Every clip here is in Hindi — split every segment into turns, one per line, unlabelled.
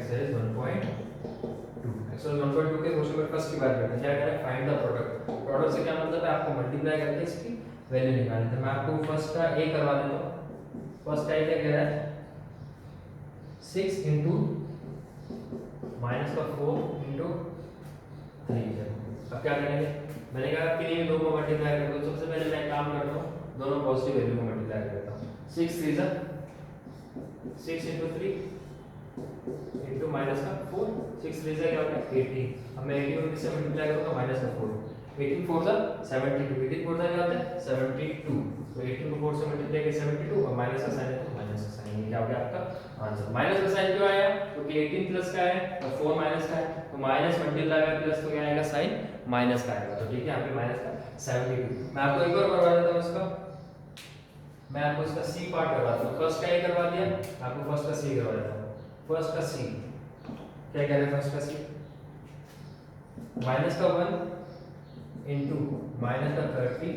x is 1.2। एक्चुअल 1.2 के क्वेश्चन नंबर फर्स्ट की बात करते हैं। क्या कह रहा है, फाइंड द प्रोडक्ट। प्रोडक्ट से क्या मतलब है, आपको मल्टीप्लाई करके इसकी वैल्यू निकालनी है। मैं आपको फर्स्ट का a करवा देता हूं। फर्स्ट का a क्या कह रहा है, 6 into -4 into 3 है। अब क्या करेंगे, मैंने कहा कि ये दो को मल्टीप्लाई कर दो। सबसे पहले मैं एक काम करता हूं, दोनों पॉजिटिव वैल्यू को मल्टीप्लाई करता हूं। 6 3 जा 6 into 3 into -4, 6 3 जा क्या होता है 18। अब मैं 18 को किससे मल्टीप्लाई करूंगा, -4। 18 4 जा 72, 18 4 जा क्या होता है 72। तो 18 को 4 से मल्टीप्लाई करके 72 और माइनस का साइन है तो माइनस का साइन, ये क्या हो गया आपका आंसर। माइनस का साइन क्यों आया, क्योंकि 18 प्लस का है और 4 माइनस का है, तो माइनस मल्टीप्लाई बाय प्लस तो क्या आएगा, साइन माइनस का आएगा। तो ठीक है, यहाँ पे माइनस का 72। मैं आपको एक और करवा देता हूँ इसका, मैं आपको इसका सी पार्ट करवाता हूँ। फर्स्ट का ए करवा दिया, आपको फर्स्ट का सी करवा देता हूँ। फर्स्ट का सी क्या कह रहे हैं, फर्स्ट का सी माइनस का 1 इंटू माइनस का 30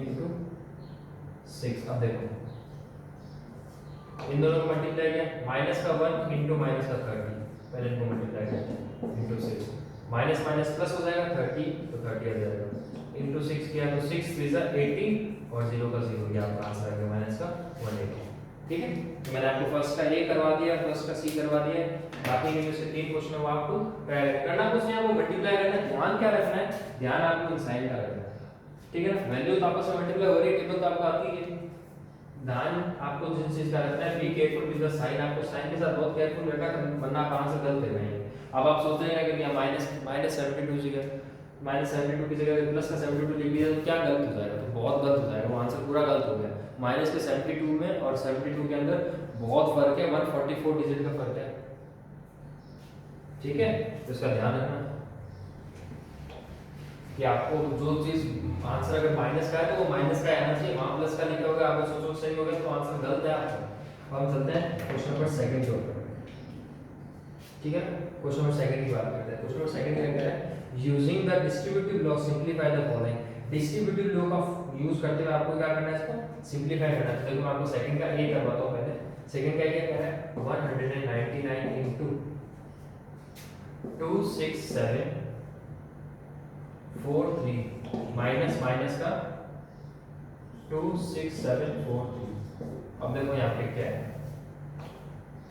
इंटू 6। अब देखो इन दोनों को मल्टीप्लाई किया, माइनस का 1 इंटू माइनस का 30, पहले इनको मल्टीप्लाई किया इंटू 6, माइनस माइनस प्लस हो जाएगा 30, तो 30 आ जाएगा इंटू 6 किया तो 6 3 जा 18 और 0 का 0, ये आपका आंसर आ गया माइनस का 180। ठीक है, तो मैंने आपको फर्स्ट का ए करवा दिया, फर्स्ट का सी करवा दिया। बाकी इनमें से 3 क्वेश्चन है वो आपको करना कुछ नहीं, आपको मल्टीप्लाई करना है। ध्यान क्या रखना है, ध्यान आपको साइन का रखना है। ठीक है ना, वैल्यू तो आपस में मल्टीप्लाई हो रही है, टेबल तो आपको आती है। ध्यान आपको जिन चीज का रखना है, be careful with the sign, आपको साइन के साथ बहुत केयरफुल रहना, वरना आप आंसर गलत दे रहे हैं। अब आप सोच रहे हैं कि भैया -72 की जगह -72 की जगह प्लस का 72 लिख दिया तो क्या गलत हो जाएगा, तो बहुत गलत हो जाएगा, वो आंसर पूरा गलत हो गया। माइनस के 72 में और 72 के अंदर बहुत फर्क है, 144 डिजिट का फर्क है। ठीक है, तो इसका ध्यान रखना कि आपको जो चीज आंसर अगर माइनस का है तो वो माइनस का आना चाहिए, वहां प्लस का लिखा होगा, आप सोचो सही हो गया तो आंसर गलत है आपका। अब हम चलते हैं क्वेश्चन नंबर सेकंड की ओर। ठीक है, क्वेश्चन नंबर सेकंड की बात करते हैं। क्वेश्चन नंबर सेकंड क्या कह रहा है, using the distributive law simplify the following. Distributive law का यूज करते हुए आपको क्या करना है, इसको सिंपलीफाई करना है। देखो मैं आपको सेकंड का ए करवाता हूं पहले। सेकंड का क्या कह रहा है, 199 into 26743 माइनस माइनस का 26743। अब देखो यहाँ पे क्या है,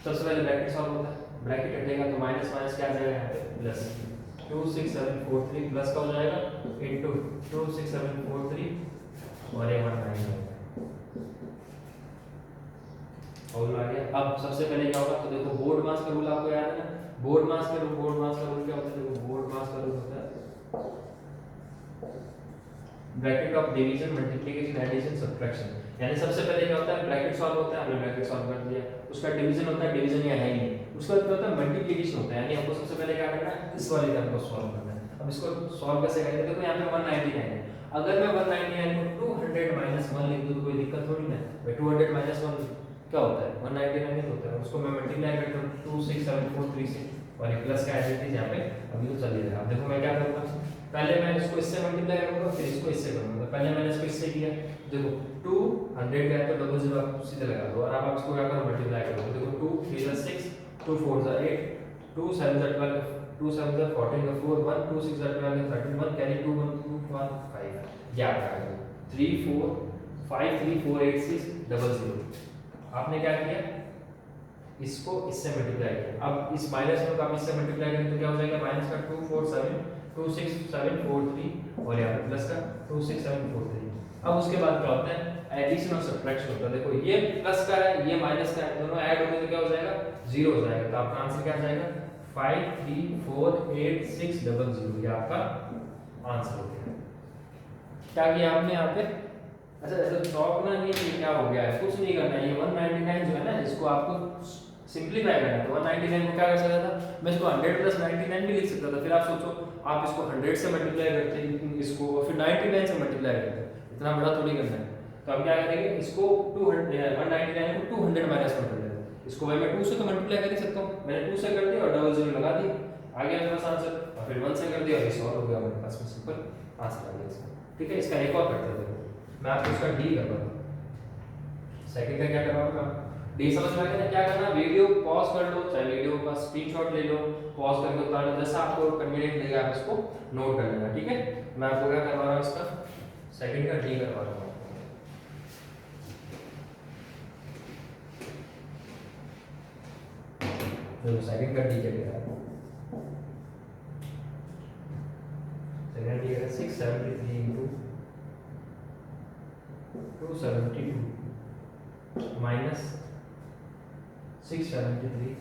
सबसे पहले ब्रैकेट सॉल्व होता है, ब्रैकेट हटेगा तो माइनस माइनस क्या आ जाएगा यहाँ पे प्लस। 26743 प्लस का हो जाएगा इनटू 26743 और ये 199 और आ गया। अब सबसे पहले क्या होगा, तो देखो बोर्ड मास का रूल आपको याद है ना, बोर्ड मास का रूल क्या होता है, देखो बोर्ड मास का रूल होता है bracket of division multiplication addition subtraction. यानी सबसे पहले क्या होता है, ब्रैकेट सॉल्व होता है, हमने ब्रैकेट सॉल्व कर दिया, उसका डिवीजन होता है, डिवीजन यहाँ है ही नहीं, उसका क्या होता है मल्टीप्लिकेशन होता है। यानी हमको सबसे पहले क्या करना है, इस वाले का हमको सॉल्व करना है। अब इसको सॉल्व कैसे करेंगे, देखो यहाँ पे 199 है, अगर मैं 199 को 200 माइनस 1 लिख दूं तो कोई दिक्कत थोड़ी ना है। 200 माइनस 1 क्या होता है, 199 होता है, उसको मैं मल्टीप्लाई करता हूँ 26743 से और एक प्लस का एडिशन यहाँ पे अभी तो चल ही रहेगा। अब देखो मैं क्या करूँगा, पहले मैं इसको इससे मल्टीप्लाई करूंगा, फिर इसको इससे करूंगा। पहले मैंने इसको इससे किया, देखो 200 का है तो डबल जीरो आप सीधे लगा दो और अब आप इसको क्या करो मल्टीप्लाई करो। देखो 2 3 जा 6, 2 4 जा 8, 2 7 जा 12, 2 7 जा 14 का 4 1, 2 6 जा 12 का 13 1, कैरी 2 1 2 1 5, ये आपका आ गया 3 4 5 3 4 8 6 00। आपने क्या किया, इसको इससे मल्टीप्लाई किया। अब इस माइनस में आप इससे मल्टीप्लाई करें तो क्या हो जाएगा, माइनस का 267 और यहाँ पे प्लस का 26743। अब उसके बाद क्या होता है, एडिशन और सब्ट्रैक्शन होता है। देखो ये प्लस का है, ये माइनस का है, दोनों ऐड होंगे तो क्या हो जाएगा, जीरो हो जाएगा। तो आपका आंसर क्या आ जाएगा 5348600, ये आपका आंसर हो गया। क्या किया आपने यहाँ पे, अच्छा ऐसा चौक ना नहीं, ये क्या हो गया है, कुछ नहीं करना है। ये 199 जो है ना, इसको आपको सिंपलीफाई करना है। तो 199 को क्या कर सकता था, मैं इसको 100 प्लस 99 भी लिख सकता था। फिर आप सोचो, आप इसको 100 से मल्टीप्लाई करते इसको और फिर 99 से मल्टीप्लाई करते, इतना बड़ा थोड़ी करना है। तो अब क्या करेंगे, इसको 199 को 200 माइनस कर देते हैं। इसको भाई मैं 2 से तो मल्टीप्लाई कर ही सकता हूँ, मैंने 2 से कर दिया और डबल जीरो लगा दिया, आ गया मेरे पास आंसर। और फिर 1 से कर दिया और ये सॉल्व हो गया मेरे पास में, सिंपल आंसर आ गया इसका। ठीक है, इसका एक और करते हैं, मैं आपको इसका डी करवाऊंगा। सेकंड का क्या करवाऊंगा, डी समझ में आ गया ना? क्या करना, वीडियो पॉज कर लो, चाहे वीडियो का स्क्रीनशॉट ले लो, पॉज करके उतार लो, जैसा आपको कन्वीनियंट लगेगा आप इसको नोट कर लेना, ठीक है। मैं आपको क्या करवा रहा हूँ, इसका सेकंड का डी करवा रहा हूँ। तो सेकंड का डी क्या कह रहा है, सेकंड डी है 673 इनटू 272 माइनस 673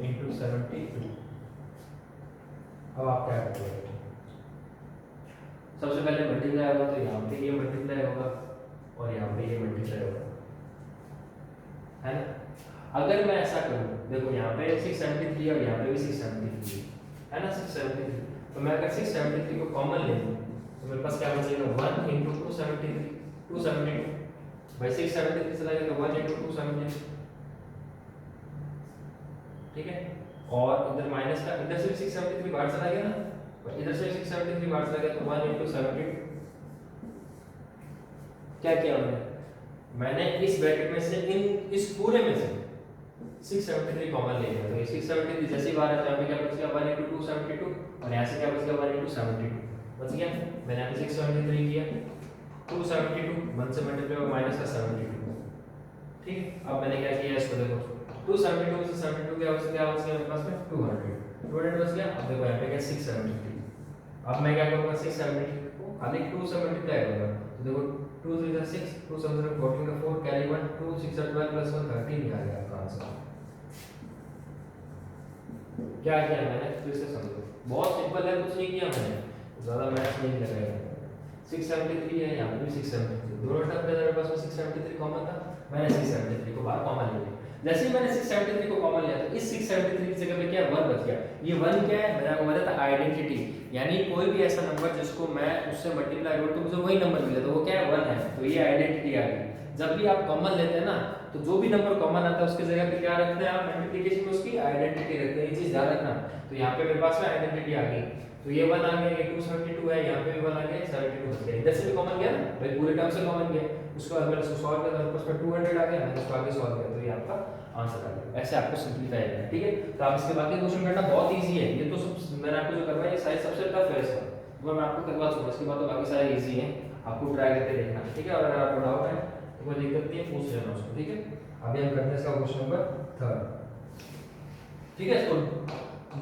इंटू 72। अब आप क्या करोगे, सबसे पहले मल्टीप्लाई होगा तो यहाँ पे ये मल्टीप्लाई होगा और यहाँ पे ये मल्टीप्लाई होगा, है ना। अगर मैं ऐसा करूँ, देखो यहाँ पे 673 और यहाँ पे भी 673 है ना, 673, तो मैं अगर 673 को कॉमन ले लूँ तो मेरे पास क्या बचेगा, 1 इंटू 273 272 भाई 673 चला गया तो 1 इंटू 272, ठीक है। और इधर माइनस का, इधर से भी 673 बाहर चला गया ना, और इधर से 673 बाहर चला गया तो 1 इंटू 72। क्या किया मैंने इस ब्रैकेट में से इस पूरे में से 673 कॉमन ले लिया, तो ये 673 जैसे ही बाहर है तो यहाँ पे क्या बच गया, 1 इंटू 272 और यहाँ से क्या बच गया, 1 इंटू 72 बच गया। मैंने यहाँ पे 673 किया, 272 1 से मल्टीप्लाई और माइनस का 72, ठीक। अब मैंने क्या किया, इसको देखो 272 से 72 क्या बच गया मेरे पास में 200 बच गया। अब देखो यहाँ पे क्या 673, अब मैं क्या करूँगा, 673 को खाली 2 से मल्टीप्लाई करूँगा, तो देखो 2 3 6 2 7 14 4 कैरी 1 2 6 12 प्लस 1 13 आ गया आपका आंसर। क्या किया मैंने, फिर से समझो, बहुत सिंपल है, कुछ नहीं किया मैंने, ज़्यादा मैथ्स नहीं लगाया। 673 है, यहाँ पे भी 673, दोनों टर्म में मेरे पास में 673 कॉमन था, मैंने 673 को बाहर कॉमन ले लिया। जैसे ही मैंने 673 को कॉमन लिया तो इस 673 की जगह पे क्या 1 बच गया। ये 1 क्या है, मैंने आपको बताया था आइडेंटिटी, यानी कोई भी ऐसा नंबर जिसको मैं उससे मल्टीप्लाई करूं तो मुझे वही नंबर मिले, तो वो क्या है 1 है, तो ये आइडेंटिटी आ गई। जब भी आप कॉमन लेते हैं ना, तो जो भी नंबर कॉमन आता है उसकी जगह पे क्या रखते हैं आप, मल्टीप्लिकेशन में उसकी आइडेंटिटी रखते हैं, ये चीज ध्यान रखना। तो यहाँ पे मेरे पास में आइडेंटिटी आ गई, तो ये 1 आ गया, ये 272 है, यहाँ पे भी 1 आ गया, 72 बच गया। इधर से भी कॉमन गया ना भाई, पूरे टर्म से कॉमन गया, उसके बाद मैंने इसको सॉल्व किया तो उसमें 200 आ गया, मैंने इसको आगे सॉल्व किया तो ये आपका आंसर आ गया। ऐसे आपको सिंपलीफाई करना है, ठीक है। तो आप इसके बाकी क्वेश्चन करना बहुत इजी है, ये तो सब मैंने आपको जो करवाया ये साइज सबसे टफ है इसका, वो मैं आपको करवा दूंगा, इसके बाद तो बाकी सारे इजी हैं, आपको ट्राई करके देखना, ठीक है। और अगर आपको डाउट है तो कोई दिक्कत नहीं है, पूछ लेना उसको, ठीक है। अभी हम करते हैं इसका क्वेश्चन नंबर 3, ठीक है। इसको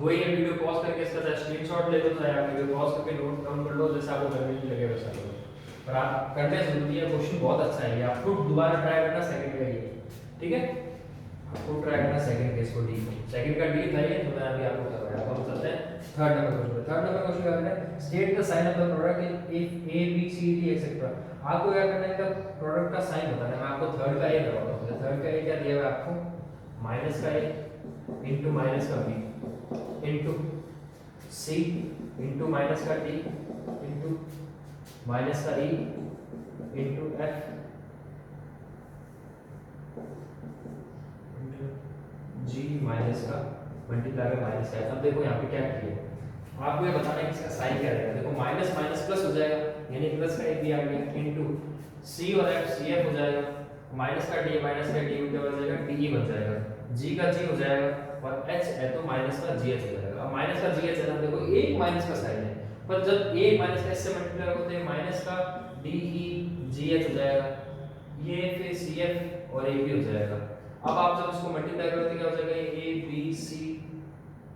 वही है, वीडियो पॉज करके इसका चाहे स्क्रीनशॉट ले लो, चाहे आप वीडियो पॉज करके नोट डाउन कर लो, जैसे आपको कन्वीनियंट लगे वैसा लो, पर आप करना जरूरी है, क्वेश्चन बहुत अच्छा है, ये आपको दोबारा ट्राई करना सेकंड का ही, ठीक है। आपको ट्राई करना सेकंड केस को डी, सेकंड का डी था ये, तो मैं अभी आपको करवाया। अब हम चलते हैं third number question. Third number question क्या है, state the sign of the product if A B C D etcetera. आपको क्या करना है, इनका प्रोडक्ट का साइन बताना है। मैं आपको थर्ड का ए करवाता हूं। थर्ड का ए क्या दिया हुआ है आपको, माइनस का ए इनटू माइनस का बी इनटू सी इनटू माइनस का डी इनटू माइनस का ई इनटू एफ जी माइनस का मल्टीप्लाई का माइनस का। अब देखो यहाँ पे क्या किया, आपको ये बताना है कि इसका साइन क्या रहेगा। देखो माइनस माइनस प्लस हो जाएगा, यानी प्लस का एक भी आ गया, इनटू सी और एफ सी एफ हो जाएगा, माइनस का डी क्या बन जाएगा, डी ई बन जाएगा, जी का जी हो जाएगा और एच है तो माइनस का जी एच हो जाएगा। अब माइनस का जी एच है ना, देखो एक माइनस का साइन है, पर जब एक माइनस का इससे मल्टीप्लाई होते हैं माइनस का डी ई जी एच हो जाएगा, ये फिर सी एफ और ए बी हो जाएगा। अब आप जब इसको मल्टीप्लाई करोगे तो क्या हो जाएगा, A B C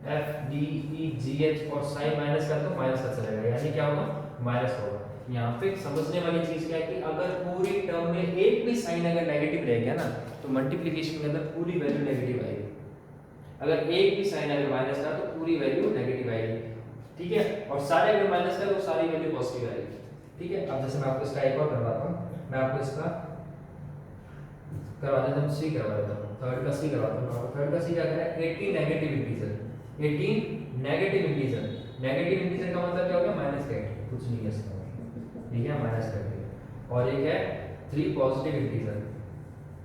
F D E G H और साइन माइनस का तो माइनस का चलेगा, यानी क्या होगा माइनस होगा। यहाँ पे समझने वाली चीज क्या है कि अगर पूरी टर्म में एक भी साइन अगर नेगेटिव रह गया ना तो मल्टीप्लिकेशन के अंदर पूरी वैल्यू नेगेटिव आएगी। अगर एक भी साइन अगर माइनस का तो पूरी वैल्यू नेगेटिव आएगी, ठीक है। और सारे अगर माइनस का तो सारी वैल्यू पॉजिटिव आएगी, ठीक है। अब जैसे मैं आपको इसका एक और करवाता हूँ, मैं आपको इसका करवा देता हूँ, सी करवा देता हूँ, थर्ड का सी करवाता हूँ। थर्ड का सी क्या करें, 18 negative integer, 18 negative integer, negative integer का मतलब क्या हो गया माइनस का 18, कुछ नहीं है इसका, ठीक है, माइनस का 18। और एक है 3 पॉजिटिव इंटीजर,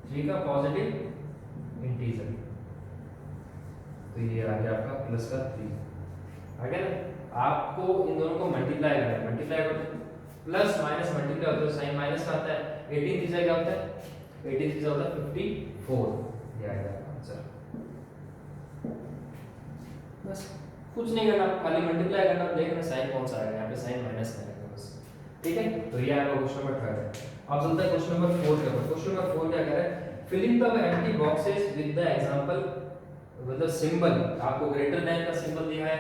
3 का पॉजिटिव इंटीजर, तो ये आ गया आपका प्लस का 3 आ गया ना। आपको इन दोनों को मल्टीप्लाई करना है, मल्टीप्लाई करो प्लस माइनस मल्टीप्लाई होता है साइन माइनस का आता है, 18 तीसरा क्या होता है, 18 तीसरा होता है 54 4 ये आएगा आंसर। बस कुछ नहीं करना, खाली मल्टीप्लाई करना, देखना साइन कौन सा आएगा, यहाँ पे साइन माइनस में आएगा बस। ठीक है, तो ये आपका क्वेश्चन नंबर 3 है। अब चलता है क्वेश्चन नंबर 4 के ऊपर। क्वेश्चन नंबर 4 क्या कह रहा है, fill in the empty boxes with the example, मतलब सिंबल आपको ग्रेटर देन का सिंबल दिया है,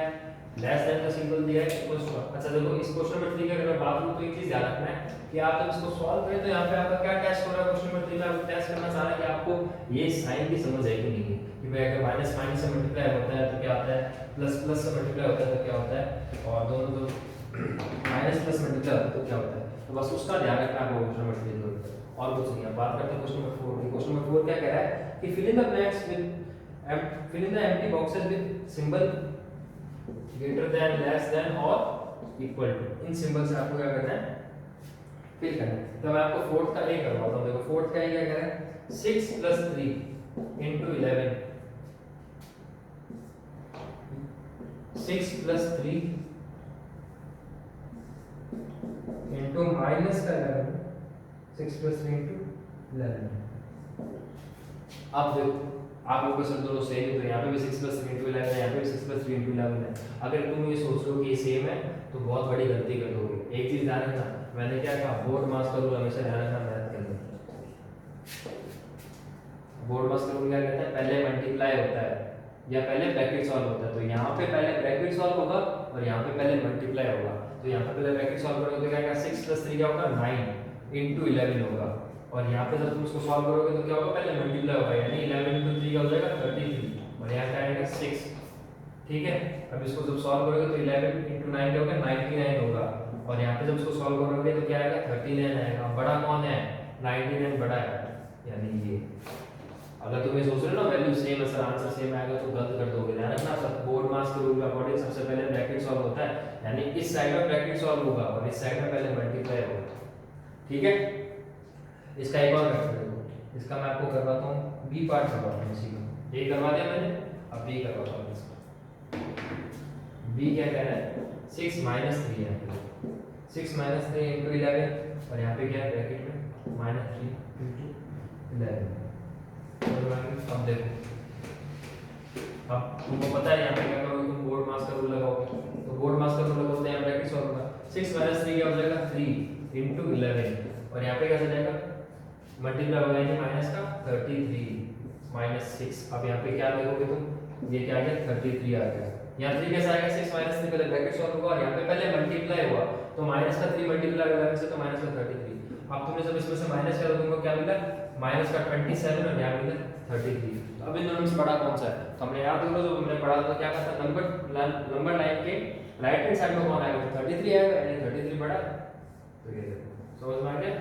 लेस देन का सिंबल दिया है, इक्वल्स टू। अच्छा देखो इस क्वेश्चन नंबर 3 का अगर बात करूं तो एक चीज ध्यान रखना है कि आप जब इसको सॉल्व करें तो यहाँ पे आपका क्या टेस्ट हो रहा है, क्वेश्चन नंबर 3 में आप टेस्ट करना चाह रहे हैं कि आपको ये साइन की समझ है कि नहीं है, कि भाई अगर माइनस माइनस से मल्टीप्लाई होता है तो क्या होता है, प्लस प्लस से मल्टीप्लाई होता है तो क्या होता है, और दोनों तो माइनस प्लस मल्टीप्लाई होता है तो क्या होता है। तो बस उसका ध्यान रखना आपको क्वेश्चन नंबर 3 के ऊपर, और कुछ नहीं। अब बात करते हैं क्वेश्चन नंबर 4। क्वेश्चन नंबर 4 क्या कह रहा है कि fill in the blanks with fill in the empty boxes with symbol greater than, less than और equal to। इन सिंबल से आपको क्या करना है, फिल करना है। तो मैं आपको फोर्थ का ए करवाता हूँ। देखो फोर्थ का ए क्या कर रहा है, 6 + 3 into 11, 6 + 3 into माइनस का 11, 6 + 3 into 11। अब देखो आप लोगों का सब दोनों सेम है, तो यहाँ पे भी 6 + 3 into 11 है, यहाँ पे भी 6 + 3 into 11 है। अगर तुम ये सोच लो कि ये सेम है तो बहुत बड़ी गलती कर दोगे। एक चीज ध्यान रखना, मैंने क्या कहा, बोर्ड मास का रूल हमेशा ध्यान रखना मैथ के अंदर। बोर्ड मास का रूल क्या कहता है, पहले मल्टीप्लाई होता है या पहले ब्रैकेट सॉल्व होता है। तो यहाँ पे पहले ब्रैकेट सॉल्व होगा और यहाँ पे पहले मल्टीप्लाई होगा। तो यहाँ पे पहले ब्रैकेट सॉल्व करोगे तो क्या होगा, 6 + 3 क्या होगा, 9 into 11 होगा। और यहाँ पे जब तुम इसको सॉल्व करोगे तो क्या होगा, पहले मल्टीप्लाई होगा, यानी 11 into 3 क्या हो जाएगा, 33, और यहाँ पे आएगा 6। ठीक है, अब इसको जब सॉल्व करोगे तो 11 into 9 क्या होगा, 99 होगा, और यहाँ पे जब इसको सॉल्व करोगे तो क्या आएगा, 39 आएगा। बड़ा कौन है, 99 बड़ा है, यानी ये। अगर तुम ये सोच रहे हो ना वैल्यू सेम है सर, आंसर सेम आएगा, तो गलत कर दोगे। ध्यान रखना सब बोर्ड मास के रूल के अकॉर्डिंग सबसे पहले ब्रैकेट सॉल्व होता है, यानी इस साइड में ब्रैकेट सॉल्व होगा और इस साइड में पहले मल्टीप्लाई होगा। ठीक है, इसका एक और करते हैं, इसका मैं आपको करवाता हूँ, बी पार्ट करवाता हूँ इसी का। ए करवा दिया मैंने, अब बी करवाता हूँ इसका। बी क्या कह रहा है, 6 - 3 है, 6 - 3 into 11, और यहाँ पे क्या है ब्रैकेट में -3 into 11। अब देखो, अब तुमको पता है यहाँ पे क्या करोगे, तुम बोर्ड मास का रूल लगाओगे। तो बोर्ड मास का रूल लगाओगे यहाँ ब्रैकेट सॉल्व होगा, 6 - 3 क्या हो जाएगा, 3 into 11, और यहाँ पे कैसे जाएगा, मल्टीप्लाई हो जाएगा माइनस का 33 - 6। अब यहाँ पे क्या देखोगे तुम, ये क्या आ गया, 33 आ गया। यहाँ 3 कैसे आएगा, 6 - 3 पहले ब्रैकेट सॉल्व होगा और यहाँ पे पहले मल्टीप्लाई हुआ, तो माइनस का 3 मल्टीप्लाई हो जाएगा तो माइनस का 33। अब तुमने जब इसमें से माइनस किया तो तुमको क्या मिला, माइनस का 27 और यहाँ मिला 33। तो अब इन दोनों में से बड़ा कौन सा है, तो हमने याद करो जो हमने पढ़ा था, क्या कहा था, नंबर लाइन के राइट हैंड साइड में कौन आएगा, 33 आएगा, यानी 33 बड़ा है। तो ये देखो समझ में आ गया।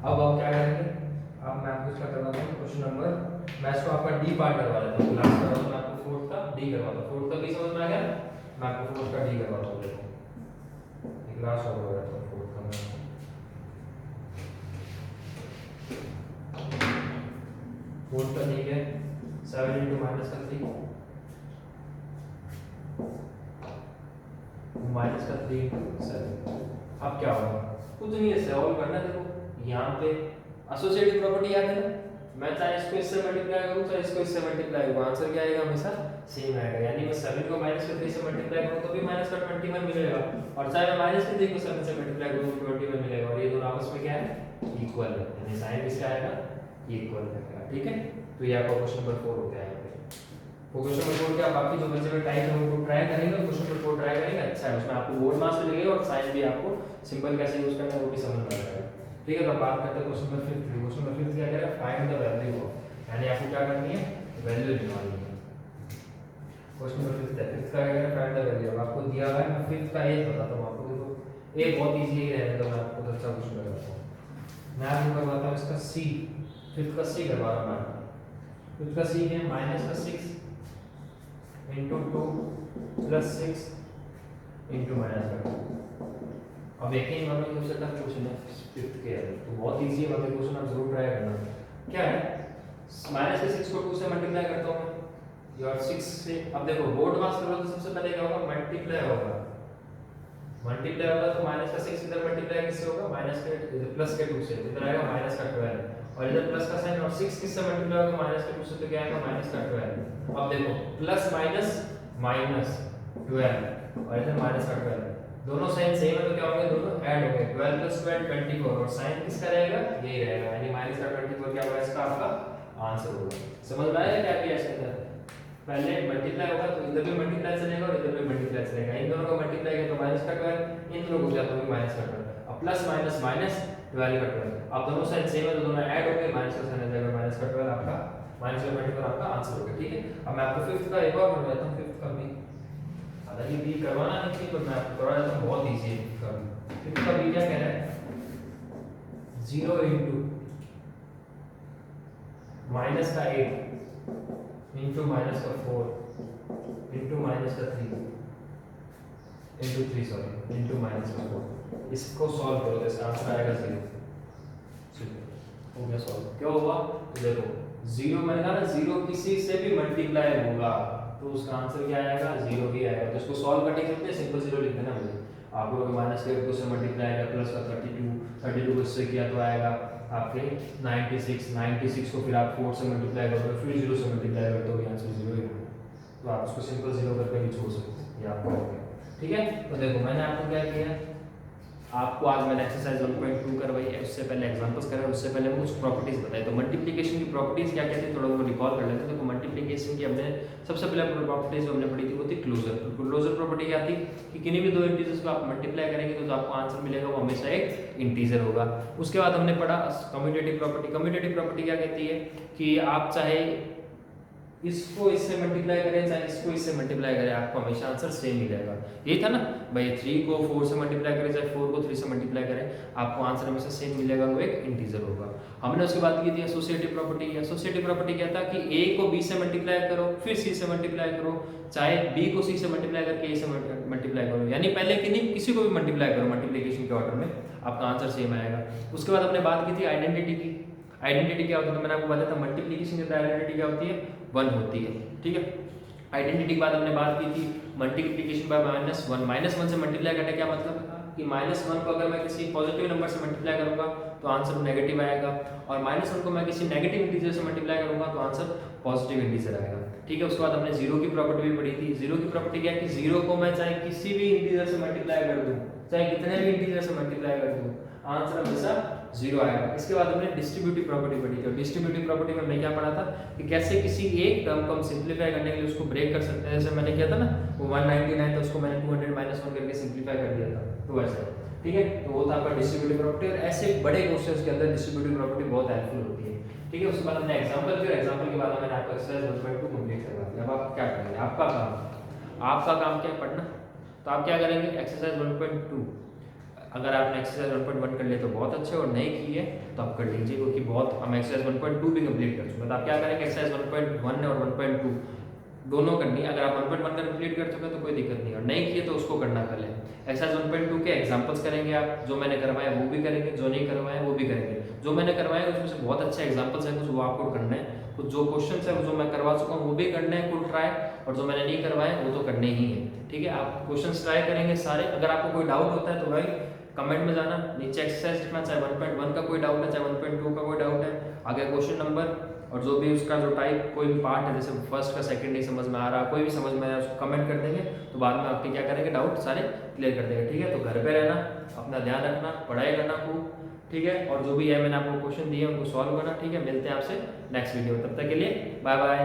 अब आप क्या करेंगे, अब मैं आपको इसका करवाता हूँ क्वेश्चन नंबर, मैं इसको आपका डी पार्ट करवा देता हूँ, लास्ट करवा दूँ मैं आपको फोर्थ का डी करवाता हूँ। फोर्थ का भी समझ में आ गया, मैं आपको फोर्थ का डी करवाता हूँ। देखो एक लास्ट और करवा देता हूँ फोर्थ का मैं। फोर्थ का ठीक है, 7 into -3 -3 into 7। अब क्या होगा, कुछ नहीं है, सॉल्व करना है। देखो यहाँ पे एसोसिएटिव प्रॉपर्टी याद है ना, मैं चाहे इसको इससे मल्टीप्लाई करूँ चाहे इसको इससे मल्टीप्लाई करूँ, आंसर क्या आएगा, हमेशा सेम आएगा। यानी मैं 7 को -3 से मल्टीप्लाई करूँ तो भी -21 मिलेगा, और चाहे मैं -3 को 7 से मल्टीप्लाई करूँ तो 21 मिलेगा, और ये दोनों आपस में क्या है, इक्वल है, यानी साइन किसका आएगा, इक्वल है। ठीक है, तो ये आपका क्वेश्चन नंबर 4 हो गया है। वो क्वेश्चन नंबर 4 क्या, बाकी जो बच्चे में टाइप है उनको ट्राई करेंगे, क्वेश्चन नंबर 4 ट्राई करेंगे, अच्छा है, उसमें आपको बोर्ड मार्क्स मिलेंगे और साइन भी आपको सिंबल कैसे यूज करना है वो भी समझ में आ जाएगा। ठीक है, तो बात करते हैं क्वेश्चन नंबर 5। क्वेश्चन नंबर 5 क्या कह रहा है, फाइंड द वैल्यू ऑफ, यानी आपको क्या करनी है, वैल्यू निकालनी है। क्वेश्चन नंबर 5 है, 5 का क्या कह रहा है, फाइंड द वैल्यू। आपको दिया हुआ है, मैं 5 का ए बताता हूं आपको। देखो ए बहुत इजी है रहने दो, मैं आपको अच्छा क्वेश्चन करवाता हूं। मैं आपको करवाता हूं इसका सी, 5 का सी करवा रहा हूं मैं। 5 का सी है -6 into 2 + 6 into -1। अब एक ही मानो कि उससे टफ क्वेश्चन है 5th के है, तो बहुत इजी है, मतलब क्वेश्चन आप जरूर ट्राई करना। क्या है, -6 को 2 से मल्टीप्लाई करता हूं मैं, और 6 से, अब देखो बोर्ड मास करो तो सबसे पहले क्या होगा, मल्टीप्लाई होगा, मल्टीप्लाई होगा तो माइनस का 6 इधर मल्टीप्लाई किससे होगा, माइनस के प्लस के 2 से, इधर आएगा माइनस का 12 और इधर प्लस का साइन, और 6 किससे मल्टीप्लाई होगा, माइनस के 2 से, तो क्या आएगा माइनस का 12। अब देखो प्लस माइनस माइनस 12 और इधर माइनस का 12, दोनों साइन सेम है तो क्या होंगे, दोनों ऐड होंगे, 12 प्लस 12 24 और साइन किसका रहेगा, यही रहेगा, यानी माइनस का 24 क्या होगा इसका आपका आंसर होगा। समझ में आया क्या किया इसके अंदर, पहले मल्टीप्लाई होगा तो इधर भी मल्टीप्लाई चलेगा और इधर भी मल्टीप्लाई चलेगा, इन दोनों को मल्टीप्लाई किया तो माइनस का 12, इन दोनों को किया तो भी माइनस का 12, अब प्लस माइनस माइनस 12 का 12, अब दोनों साइन सेम है तो दोनों ऐड होंगे, माइनस का साइन आ जाएगा, माइनस का 12 आपका माइनस का 24 आपका आंसर होगा। ठीक है, अब मैं आपको फिफ्थ का एक और करवा देता हूं, फिफ्थ का भी हालांकि भी करवाना नहीं चाहिए पर मैं आपको करवा देता हूं, बहुत इजी है फिफ्थ का भी। फिफ्थ का भी क्या कह रहा है, 0 into माइनस का 8 इंटू माइनस का 4 इंटू माइनस का 3 इंटू 3 सॉरी इंटू माइनस का 4, इसको सॉल्व करो तो इसका आंसर आएगा 0। हो गया सॉल्व, क्या होगा तो देखो 0 मैंने कहा ना 0 किसी से भी मल्टीप्लाई होगा तो उसका आंसर क्या आएगा, 0 ही आएगा। तो इसको सॉल्व करने के लिए सिंपल 0 लिख देना मुझे, आप लोग माइनस के 2 से मल्टीप्लाई आएगा, प्लस का 32 को इससे किया तो आएगा आपके 96 को फिर आप 4 से मल्टीप्लाई करोगे, फिर 0 से मल्टीप्लाई करोगे तो आंसर 0 ही होगा। तो आप उसको सिंपल 0 करके भी छोड़ सकते हैं, ये आपका हो गया। ठीक है, तो देखो मैंने आपको क्या किया, आपको आज मैंने एक्सरसाइज 1.2 करवाई है, उससे पहले एग्जांपल्स कराए, उससे पहले मैं कुछ प्रॉपर्टीज बताई। तो मल्टीप्लिकेशन की प्रॉपर्टीज क्या क्या थी थोड़ा वो रिकॉल कर लेते हैं। देखो मल्टीप्लिकेशन की हमने सबसे पहले प्रॉपर्टीज जो हमने पढ़ी थी वो थी क्लोजर। क्लोजर प्रॉपर्टी क्या थी कि किन्हीं भी दो इंटीजर्स को आप मल्टीप्लाई करेंगे तो जो आपको आंसर मिलेगा वो हमेशा एक इंटीजर होगा। उसके बाद हमने पढ़ा कम्यूटेटिव प्रॉपर्टी। कम्यूटेटिव प्रॉपर्टी क्या कहती है कि आप चाहे इसको इससे मल्टीप्लाई करें चाहे इसको इससे मल्टीप्लाई करें आपको हमेशा आंसर सेम मिलेगा। यही था ना भाई, 3 को 4 से मल्टीप्लाई करें चाहे 4 को 3 से मल्टीप्लाई करें आपको आंसर हमेशा सेम मिलेगा, वो एक इंटीजर होगा। हमने उसके बाद की थी एसोसिएटिव प्रॉपर्टी। एसोसिएटिव प्रॉपर्टी क्या था कि ए को बी से मल्टीप्लाई करो फिर सी से मल्टीप्लाई करो, चाहे बी को सी से मल्टीप्लाई करके ए से मल्टीप्लाई करो, यानी पहले किसी को भी मल्टीप्लाई करो मल्टीप्लिकेशन के ऑर्डर में आपका आंसर सेम आएगा। उसके बाद हमने बात की थी आइडेंटिटी की। आइडेंटिटी क्या होती है तो मैंने आपको बताया था मल्टीप्लिकेशन के अंदर आइडेंटिटी क्या होती है, 1 होती है। ठीक है, आइडेंटिटी के बाद हमने बात की थी मल्टीप्लिकेशन बाय -1। -1 से मल्टीप्लाई करने क्या मतलब है कि -1 को अगर मैं किसी पॉजिटिव नंबर से मल्टीप्लाई करूंगा तो आंसर नेगेटिव आएगा, और -1 को मैं किसी नेगेटिव इंटीजर से मल्टीप्लाई करूंगा तो आंसर पॉजिटिव इंटीजर आएगा। ठीक है, उसके बाद हमने 0 की प्रॉपर्टी भी पढ़ी थी। 0 की प्रॉपर्टी क्या है कि 0 को मैं चाहे किसी भी इंटीजर से मल्टीप्लाई कर दूं, चाहे कितने भी इंटीजर से मल्टीप्लाई कर दूं, आंसर हमेशा 0 आएगा। इसके बाद हमने डिस्ट्रीब्यूटिव प्रॉपर्टी पढ़ी थी। डिस्ट्रीब्यूटिव प्रॉपर्टी में हमने क्या पढ़ा था कि कैसे किसी एक टर्म को हम सिंपलीफाई करने के लिए उसको ब्रेक कर सकते हैं। जैसे मैंने किया था ना वो 199 था उसको मैंने 200 -1 करके सिंपलीफाई कर दिया था, तो वैसे ठीक है, तो वो था आपका डिस्ट्रीब्यूटिव प्रॉपर्टी। और ऐसे बड़े क्वेश्चंस के अंदर डिस्ट्रीब्यूटिव प्रॉपर्टी बहुत हेल्पफुल होती है। ठीक है, उसके बाद हमने एग्जांपल किया, एग्जांपल के बाद मैंने आपका एक्सरसाइज 1.2 कंप्लीट करवा दिया। अब आप क्या करेंगे, आपका काम क्या है, पढ़ना। तो आप क्या करेंगे, एक्सरसाइज 1.2 अगर आपने एक्सरसाइज 1.1 कर लिया तो बहुत अच्छे, और नहीं की है तो आप कर लीजिए क्योंकि बहुत हम एक्सरसाइज 1.2 भी कंप्लीट कर चुके हैं। तो आप क्या करेंगे, एक्सरसाइज 1.1 और 1.2 दोनों करनी है। अगर आप 1.1 का कंप्लीट कर चुके हैं तो कोई दिक्कत नहीं, और नहीं किए तो उसको करना पहले। एक्सरसाइज 1.2 के एग्जांपल्स करेंगे आप, जो मैंने करवाया वो भी करेंगे, जो नहीं करवाया वो भी करेंगे। जो मैंने करवाया उसमें से बहुत अच्छे एग्जांपल्स हैं, कुछ वो आपको करना है, कुछ जो क्वेश्चंस है वो जो मैं करवा चुका हूँ वो भी करना है कुल ट्राई, और जो मैंने नहीं करवाया वो तो करने ही है। ठीक है, आप क्वेश्चंस ट्राई करेंगे सारे। अगर आपको कोई डाउट होता है तो भाई कमेंट में जाना, नीचे एक्सरसाइज लिखना, चाहे 1.1 का कोई डाउट है चाहे 1.2 का कोई डाउट है, आगे क्वेश्चन नंबर और जो भी उसका जो टाइप कोई भी पार्ट है, जैसे फर्स्ट का सेकंड नहीं समझ में आ रहा, कोई भी समझ में आया उसको कमेंट कर देंगे, तो बाद में आपके क्या करेंगे डाउट सारे क्लियर कर देंगे। ठीक है, तो घर पे रहना, अपना ध्यान रखना, पढ़ाई करना खूब। ठीक है, और जो भी है मैंने आपको क्वेश्चन दिए उनको सॉल्व करना। ठीक है, मिलते हैं आपसे नेक्स्ट वीडियो, तब तक के लिए बाय बाय।